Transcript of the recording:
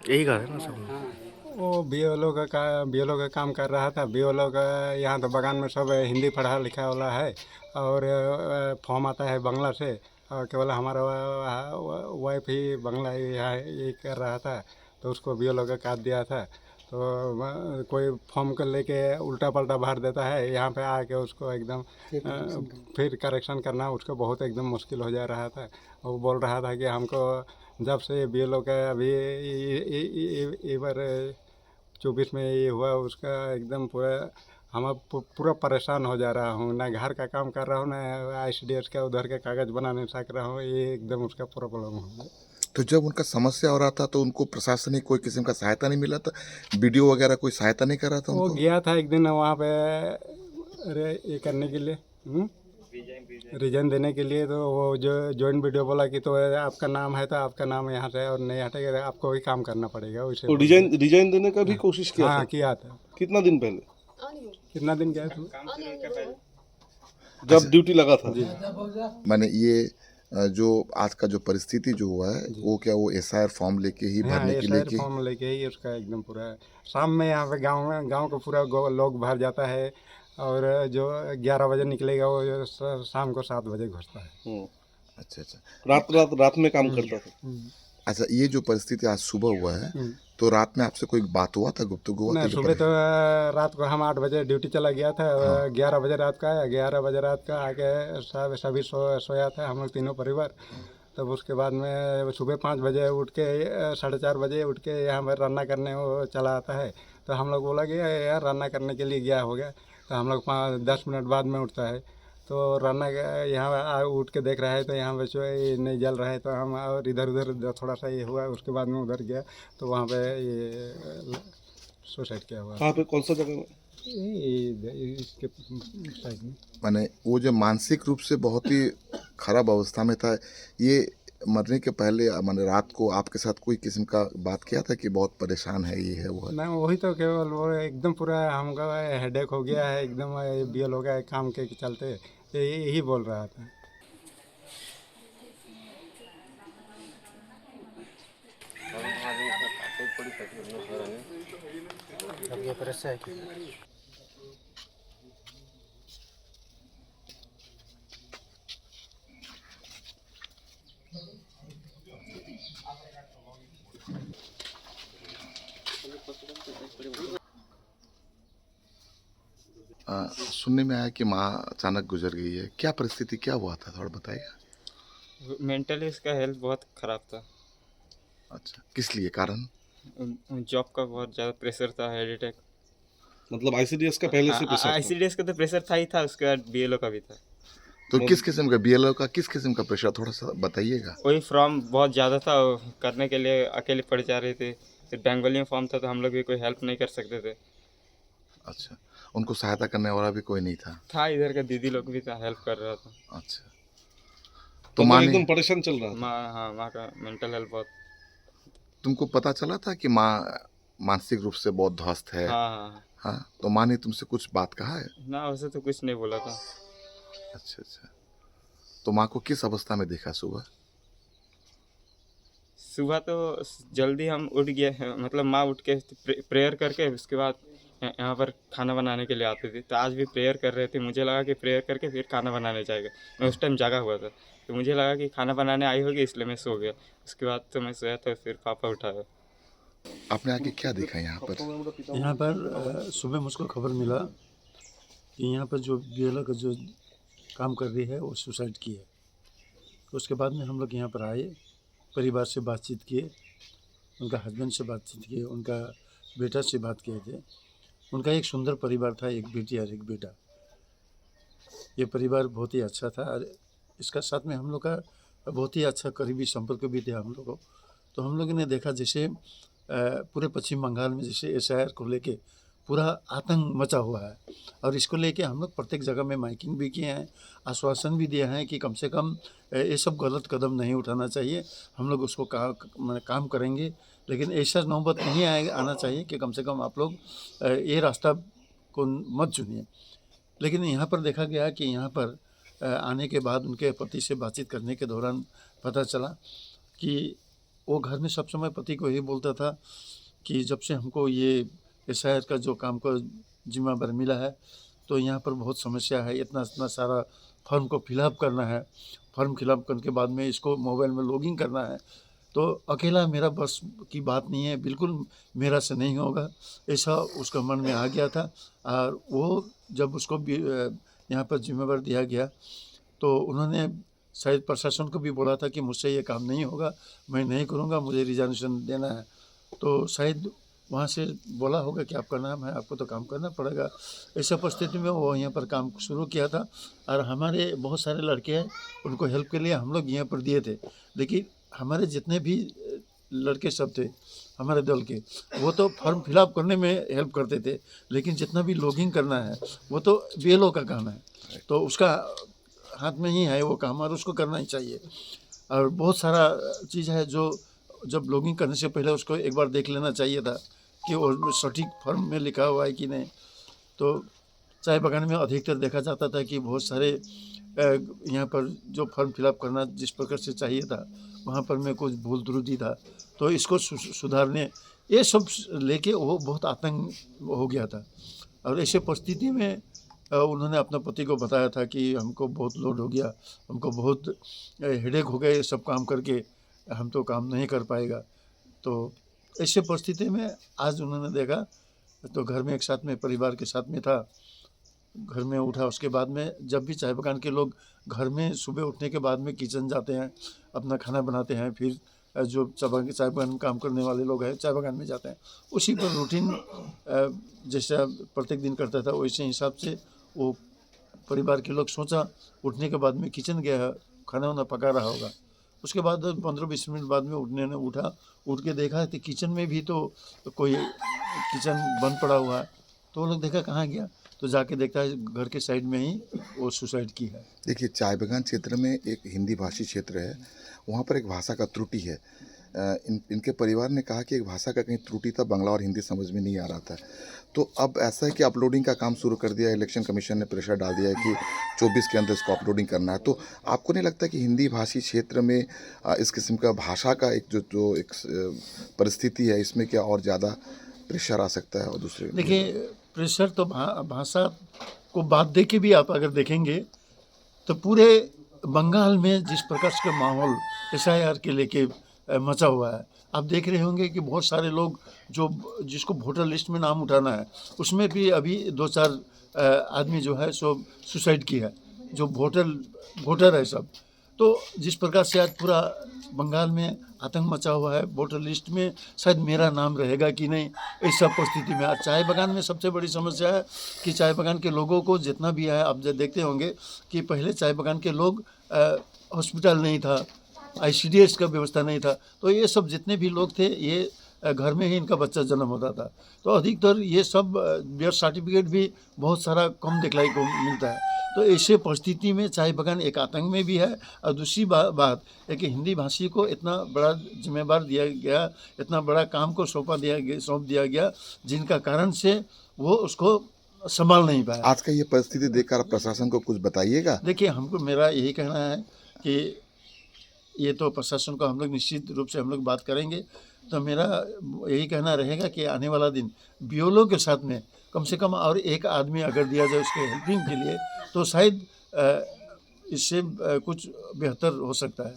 यही कहा था ना सब। वो बीएलओ का काम कर रहा था। बीएलओ का यहाँ तो बगान में सब हिंदी पढ़ा लिखा वाला है, और फॉर्म आता है बंगला से, और केवल हमारा वाइफ ही बंगला यहाँ ये कर रहा था, तो उसको बीएलओ का काट दिया था। तो कोई फॉर्म को लेके उल्टा पल्टा भर देता है, यहाँ पे आके उसको एकदम फिर करेक्शन करना उसको बहुत एकदम मुश्किल हो जा रहा था। वो बोल रहा था कि हमको जब से बीएलओ का अभी ये बार 24 में ये हुआ, उसका एकदम पूरा हम पूरा परेशान हो जा रहा हूँ। ना घर का काम कर रहा हूँ, ना आईसीडीएस का उधर के कागज़ बना नहीं सक रहा हूँ। ये एकदम उसका प्रॉब्लम हो गया। तो जब उनका समस्या हो रहा था तो उनको प्रशासनिक कोई किस्म का सहायता नहीं मिला था? बीडीओ वगैरह कोई सहायता नहीं कर रहा था वो उनको? गया था एक दिन वहाँ पे, अरे ये करने के लिए, रिजन देने के लिए। तो वो जो जॉइंट वीडियो बोला कि तो आपका नाम है तो आपका नाम यहाँ से और नहीं हटेगा, आपको ही काम करना पड़ेगा वैसे तो बोल रिजाइन दिया। रिजाइन देने का भी कोशिश किया हाँ था? किया था। कितना दिन पहले, कितना दिन गया था? जब ड्यूटी लगा था? मैंने ये जो आज का जो परिस्थिति जो हुआ है वो क्या वो एसआईआर फॉर्म लेके ही हाँ भरने ये के लिए शहर कि फॉर्म लेके ही उसका एकदम पूरा शाम में यहाँ पे गांव को पूरा लोग भर जाता है, और जो 11 बजे निकलेगा वो जो शाम को 7 बजे घुसता है। अच्छा अच्छा रात में काम करता था? अच्छा, ये जो परिस्थिति आज सुबह हुआ है तो रात में आपसे कोई बात हुआ था, गुफ्तगू हुआ था नहीं, जो सुबह तो रात को हम 8 बजे ड्यूटी चला गया था। 11 बजे रात का आया, 11 बजे रात का आके सब सभी सोया था हम लोग तीनों परिवार। तब उसके बाद में सुबह 5 बजे उठ के 4:30 बजे उठ के यहाँ पर रन्ना करने वो चला आता है। तो हम लोग बोला कि यार रन्ना करने के लिए गया होगा। तो हम लोग 5-10 मिनट बाद में उठता है, तो रन्ना यहाँ उठ के देख रहा है तो यहाँ पे जो है नहीं जल रहा है। तो हम और इधर उधर थोड़ा सा ये हुआ, उसके बाद में उधर गया तो वहाँ पे ये सुसाइड किया हुआ। कहाँ पे, कौन सा जगह में? इसके साइड में। मैंने वो जो मानसिक रूप से बहुत ही खराब अवस्था में था, ये मरने के पहले मैंने रात को आपके साथ कोई किस्म का बात किया था कि बहुत परेशान है, ये है वो है? मैं वही तो केवल वो एकदम पूरा हमका हेडेक हो गया है एकदम, बीएल हो गया है काम के चलते, यही बोल रहा था। सुनने में आया कि माँ अचानक गुजर गई है, क्या परिस्थिति, क्या हुआ था, थोड़ा बताइएगा। मेंटली उसका हेल्थ बहुत ख़राब था। अच्छा, किस लिए, कारण? जॉब का बहुत ज़्यादा प्रेशर था, हेड अटैक। मतलब आईसीडीएस का पहले से प्रेशर था? आईसीडीएस का तो प्रेशर था ही था, उसके बाद बीएलओ का भी था। तो किस किस्म का बीएलओ का, किस किस्म का प्रेशर, थोड़ा सा बताइएगा। वही फॉर्म बहुत ज़्यादा था, वो करने के लिए अकेले पड़ जा रहे थे। फिर बंगाली में फॉर्म था तो हम लोग भी कोई हेल्प नहीं कर सकते थे। अच्छा, उनको सहायता करने वाला भी कोई नहीं था? इधर का दीदी लोग भी था, हेल्प कर रहा था। अच्छा, तो तो माँ ने, एकदम परेशान चल रहा था? माँ का मेंटल हेल्थ बहुत। तुमको पता चला था कि माँ मानसिक रूप से बहुत ध्वस्त है? हाँ। हाँ, तो माँ ने तुमसे कुछ बात कहा है? ना, वैसे तो कुछ नहीं बोला था। अच्छा अच्छा, तो माँ को किस अवस्था में देखा सुबह? सुबह तो जल्दी हम उठ गए, मतलब माँ उठ के प्रेयर करके उसके बाद यहाँ पर खाना बनाने के लिए आती थी। तो आज भी प्रेयर कर रहे थे, मुझे लगा कि प्रेयर करके फिर खाना बनाने जाएगा। मैं उस टाइम जागा हुआ था तो मुझे लगा कि खाना बनाने आई होगी, इसलिए मैं सो गया। उसके बाद तो मैं सोया था, फिर पापा उठाया। आपने आके क्या देखा यहाँ पर? यहाँ पर सुबह मुझको खबर मिला कि यहाँ पर जो बीएलओ का जो काम कर रही है वो सुसाइड की है। उसके बाद में हम लोग यहाँ पर आए, परिवार से बातचीत किए, उनका हस्बैंड से बातचीत किए, उनका बेटा से बात किए थे। उनका एक सुंदर परिवार था, एक बेटी और एक बेटा। ये परिवार बहुत ही अच्छा था, और इसका साथ में हम लोग का बहुत ही अच्छा करीबी संपर्क भी थे हम लोग को। तो हम लोगों ने देखा जैसे पूरे पश्चिम बंगाल में जैसे एसआईआर को लेके पूरा आतंक मचा हुआ है, और इसको लेके हम लोग प्रत्येक जगह में माइकिंग भी किए हैं, आश्वासन भी दिए हैं कि कम से कम ये सब गलत कदम नहीं उठाना चाहिए। हम लोग उसको काम करेंगे, लेकिन ऐसा नौबत नहीं आना चाहिए कि कम से कम आप लोग ये रास्ता को मत चुनिए। लेकिन यहाँ पर देखा गया कि यहाँ पर आने के बाद उनके पति से बातचीत करने के दौरान पता चला कि वो घर में सब समय पति को यही बोलता था कि जब से हमको ये SIR का जो काम का जिम्मेदारी मिला है तो यहाँ पर बहुत समस्या है, इतना इतना सारा फॉर्म को फिलअप करना है, फॉर्म फिलअप करने के बाद में इसको मोबाइल में लॉगिन करना है, तो अकेला मेरा बस की बात नहीं है, बिल्कुल मेरा से नहीं होगा, ऐसा उसका मन में आ गया था। और वो जब उसको भी यहाँ पर जिम्मेदारी दिया गया तो उन्होंने शायद प्रशासन को भी बोला था कि मुझसे ये काम नहीं होगा, मैं नहीं करूँगा, मुझे रिजाइनेशन देना है। तो शायद वहाँ से बोला होगा कि आपका नाम है, आपको तो काम करना पड़ेगा। ऐसा परिस्थिति में वो यहाँ पर काम शुरू किया था और हमारे बहुत सारे लड़के हैं, उनको हेल्प के लिए हम लोग यहाँ पर दिए थे। देखिए हमारे जितने भी लड़के सब थे हमारे दल के, वो तो फॉर्म फिलअप करने में हेल्प करते थे, लेकिन जितना भी लॉगिंग करना है वो तो BLO का काम है, तो उसका हाथ में ही है वो काम और उसको करना ही चाहिए। और बहुत सारा चीज़ है जो जब लॉगिंग करने से पहले उसको एक बार देख लेना चाहिए था कि वो सटीक फॉर्म में लिखा हुआ है कि नहीं। तो चाय बागान में अधिकतर देखा जाता था कि बहुत सारे यहाँ पर जो फॉर्म फिलअप करना जिस प्रकार से चाहिए था वहाँ पर में कुछ भूल त्रुटि था, तो इसको सुधारने ये सब लेके वो बहुत आतंक हो गया था। और ऐसे परिस्थिति में उन्होंने अपने पति को बताया था कि हमको बहुत लोड हो गया, हमको बहुत हेडेक हो गया, ये सब काम करके हम तो काम नहीं कर पाएगा। तो ऐसे परिस्थिति में आज उन्होंने देखा तो घर में एक साथ में परिवार के साथ में था, घर में उठा। उसके बाद में जब भी चाय बागान के लोग घर में सुबह उठने के बाद में किचन जाते हैं, अपना खाना बनाते हैं, फिर जो चाय बागान में काम करने वाले लोग हैं चाय बागान में जाते हैं, उसी पर रूटीन जैसा प्रत्येक दिन करता था वैसे हिसाब से वो परिवार के लोग सोचा उठने के बाद में किचन गया, खाना वाना पका रहा होगा। उसके बाद 15-20 मिनट बाद में उठ के देखा कि किचन में भी तो कोई किचन बंद पड़ा हुआ है। तो वो लोग देखा कहाँ गया, तो जाके देखता है घर के साइड में ही वो सुसाइड की है। देखिए चाय बागान क्षेत्र में एक हिंदी भाषी क्षेत्र है, वहाँ पर एक भाषा का त्रुटि है। इनके परिवार ने कहा कि एक भाषा का कहीं त्रुटि था, बांग्ला और हिंदी समझ में नहीं आ रहा था। तो अब ऐसा है कि अपलोडिंग का काम शुरू कर दिया, इलेक्शन कमीशन ने प्रेशर डाल दिया है कि 24 के अंदर इसको अपलोडिंग करना है। तो आपको नहीं लगता कि हिंदी भाषी क्षेत्र में इस किस्म का भाषा का एक जो एक परिस्थिति है, इसमें क्या और ज़्यादा प्रेशर आ सकता है? और दूसरे देखिए प्रेशर तो भाषा को बात दे के भी आप अगर देखेंगे तो पूरे बंगाल में जिस प्रकार का माहौल SIR के लेके मचा हुआ है, आप देख रहे होंगे कि बहुत सारे लोग जिसको वोटर लिस्ट में नाम उठाना है उसमें भी अभी 2-4 आदमी जो है सो सुसाइड किया है, जो वोटर है सब। तो जिस प्रकार से आज पूरा बंगाल में आतंक मचा हुआ है, वोटर लिस्ट में शायद मेरा नाम रहेगा कि नहीं, ऐसा परिस्थिति में आज चाय बागान में सबसे बड़ी समस्या है कि चाय बागान के लोगों को जितना भी है, आप जब देखते होंगे कि पहले चाय बागान के लोग हॉस्पिटल नहीं था, ICDS का व्यवस्था नहीं था, तो ये सब जितने भी लोग थे ये घर में ही इनका बच्चा जन्म होता था। तो अधिकतर ये सब बर्थ सर्टिफिकेट भी बहुत सारा कम दिखलाई को मिलता है। तो ऐसे परिस्थिति में चाय बागान एक आतंक में भी है। और दूसरी बात है कि हिंदी भाषी को इतना बड़ा जिम्मेदार दिया गया, इतना बड़ा काम को सौंप दिया गया, जिनका कारण से वो उसको संभाल नहीं पाया। आज का ये परिस्थिति देखकर प्रशासन को कुछ बताइएगा। देखिए हमको मेरा यही कहना है कि ये तो प्रशासन को हम लोग निश्चित रूप से हम लोग बात करेंगे। तो मेरा यही कहना रहेगा कि आने वाला दिन BLO के साथ में कम से कम और एक आदमी अगर दिया जाए उसके हेल्पिंग के लिए, तो शायद इससे कुछ बेहतर हो सकता है।